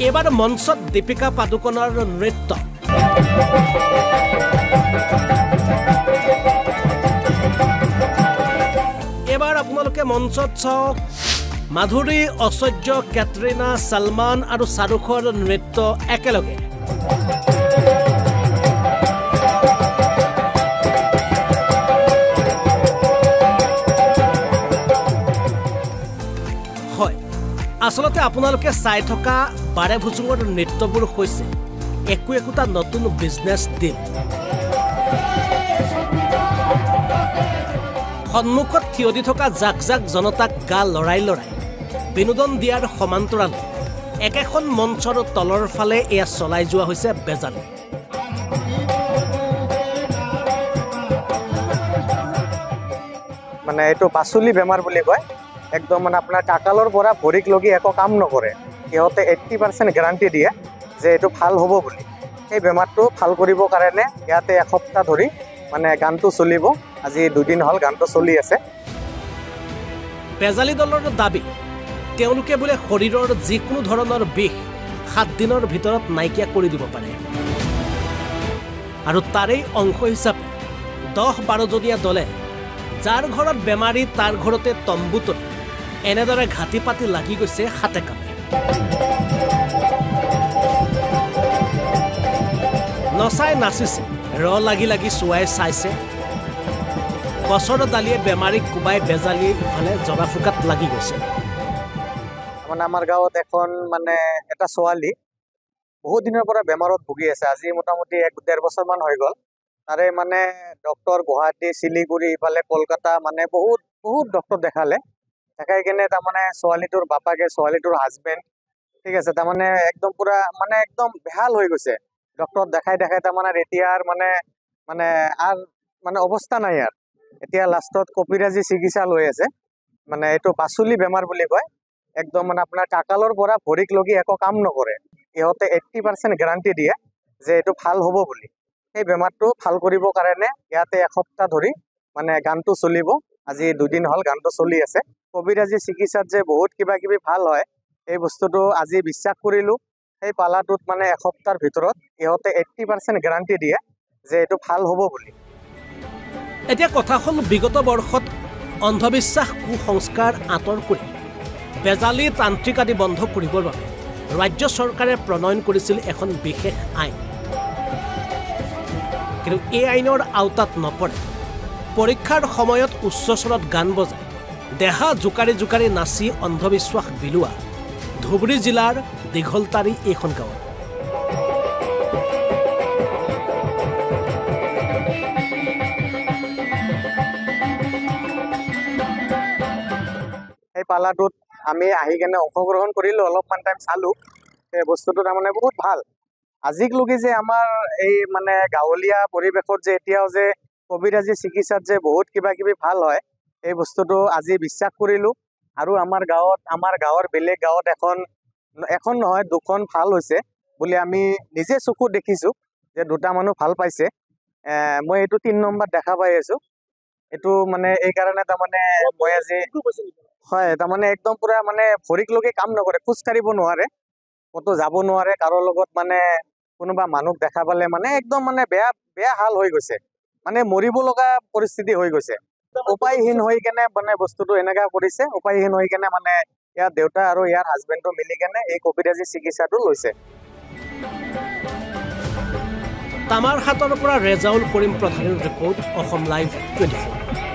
এবাৰ মঞ্চত দীপিকা পাডুকোনৰ নৃত্য এবাৰ আপোনালোকে মঞ্চত চাওক মাধুৰী ঐশ্বৰ্য কেটৰিনা সলমান আৰু শাহৰুখৰ নৃত্য একেলগে হয় আসলতে আপোনালোকে চাই থকা বাৰে ভুজুঙৰ নৃত্যবোৰ হৈছে একোটা নতুন বিজনেছ ডিল সন্মুখত থিয় দি থকা জাক জাক জনতাক গা লৰাই লৰাই বিনোদন দিয়াৰ সমান্তৰালে একেখন মঞ্চৰ তলৰ ফালে এয়া চলাই যোৱা হৈছে বেজালি মানে এইটো পাচলি বেমাৰ বুলি কয় একদম মানে আপোনাৰ কাকালৰ পৰা ভৰিক লগি একো কাম নকৰে ইহঁতে 80% গ্যাৰান্টি দিয়ে যে এইটো ভাল হ'ব বুলি এই বেমাৰটো ভাল কৰিব কাৰণে ইয়াতে এসপ্তাহ ধৰি মানে গানটো চলিব আজি 2 দিন হল গানটো চলি আছে বেজালি দলৰ দাবী তেওঁলোকে বোলে শৰীৰৰ যিকোনো ধৰণৰ বিষ 7 দিনৰ ভিতৰত নাইকিয়া কৰি দিব পাৰে আৰু তাৰেই অংশ হিচাপে 10-12 জনীয়া দলে যাৰ ঘৰত বেমাৰী তাৰ ঘৰতে তম্বুত এনেদৰে ঘাটি পাতি লাগি গৈছে হাতে কামে নচাই নাচিছে লাগি লাগি চুৱাই চাইছে গছৰ দালিয়ে বেমাৰীক কুবাই বেজালি ইফালে জৰা ফুকাত লাগি গৈছে মানে আমাৰ গাঁৱত এখন মানে এটা ছোৱালী বহুত দিনৰ পৰা বেমাৰত ভুগি আছে আজি মোটামুটি 1-1.5 বছৰমান হৈ গ'ল তাৰে মানে ডক্টৰ গুৱাহাটী শিলিগুৰি ইফালে কলকাতা মানে বহুত ডক্টৰ দেখালে দেখাই কেনে তাৰমানে ছোৱালীটোৰ বাপাকে ছোৱালীটোৰ হাজবেণ্ড ঠিক আছে তাৰমানে একদম পুৰা মানে একদম বেহাল হৈ গৈছে ডক্টৰ দেখাই তাৰমানে এতিয়াৰ মানে অৱস্থা নাই ইয়াৰ এতিয়া লাষ্টত কবিৰাজী চিকিৎসা লৈ আছে মানে এইটো পাচলি বেমাৰ বুলি কয় একদম মানে আপোনাৰ কাকালৰ পৰা ভৰিক লগি একো কাম নকৰে ইহঁতে 80% গ্যাৰান্টি দিয়ে যে এইটো ভাল হ'ব বুলি এই বেমাৰটো ভাল কৰিব কাৰণে ইয়াতে এসপ্তাহ ধৰি মানে গানটো চলিব আজি 2 দিন হল গানটো চলি আছে কবিৰাজী চিকিৎসাত যে বহুত কিবা কিবি ভাল হয় এই বস্তুটো আজি বিশ্বাস কৰিলো এই পালাটোত মানে এসপ্তাহৰ ভিতৰত ইহঁতে 80% গ্যাৰান্টি দিয়ে যে এইটো ভাল হ'ব বুলি এতিয়া কথা হ'ল বিগত বৰ্ষত অন্ধবিশ্বাস কুসংস্কাৰ আঁতৰ কৰি বেজালি তান্ত্ৰিক আদি বন্ধ কৰিবৰ বাবে ৰাজ্য চৰকাৰে প্ৰণয়ন কৰিছিল এখন বিশেষ আইন কিন্তু এই আইনৰ আওতাত নপৰে পৰীক্ষাৰ সময়ত উচ্চ স্বৰত গান বজাই দেহা জোকাৰি জোকাৰি নাচি অন্ধবিশ্বাস বিলোৱা ধুবুৰী জিলাৰ দীঘলতাৰী এইখন গাঁৱত এই পালাটোত আমি আহি কেনে অংশগ্ৰহণ কৰিলো অলপমান টাইম চালো এই বস্তুটো তাৰমানে বহুত ভাল আজিকলৈকে যে আমাৰ এই মানে গাঁৱলীয়া পৰিৱেশত যে এতিয়াও যে কবিৰাজী চিকিৎসাত যে বহুত কিবা কিবি ভাল হয় এই বস্তুটো আজি বিশ্বাস কৰিলো আৰু আমাৰ গাঁৱৰ বেলেগ গাঁৱত এখন নহয় 2খন ভাল হৈছে বুলি আমি নিজে চকু দেখিছো যে 2টা মানুহ ভাল পাইছে মই এইটো 3 নম্বৰ দেখা পাই আছো এইটো মানে এই কাৰণে তাৰমানে মই আজি হয় তাৰমানে একদম পুৰা মানে ভৰিক লগি কাম নকৰে খোজ কাঢ়িব নোৱাৰে কতো যাব নোৱাৰে কাৰো লগত মানে কোনোবা মানুহ দেখা পালে মানে একদম মানে বেয়া হাল হৈ গৈছে মানে মৰিব লগা পৰিস্থিতি হৈ গৈছে উপায়হীন হৈ কেনে মানে বস্তুটো এনেকা কৰিছে উপায়হীন হৈ কেনে মানে ইয়াৰ দেউতা আৰু ইয়াৰ হাজবেণ্ডটো মিলি কেনে এই কবিৰাজী চিকিৎসাটো লৈছে তামাৰ হাতৰ পৰা ৰেজাউল কৰিম প্ৰধানৰ ৰিপৰ্ট অসম লাইভ 24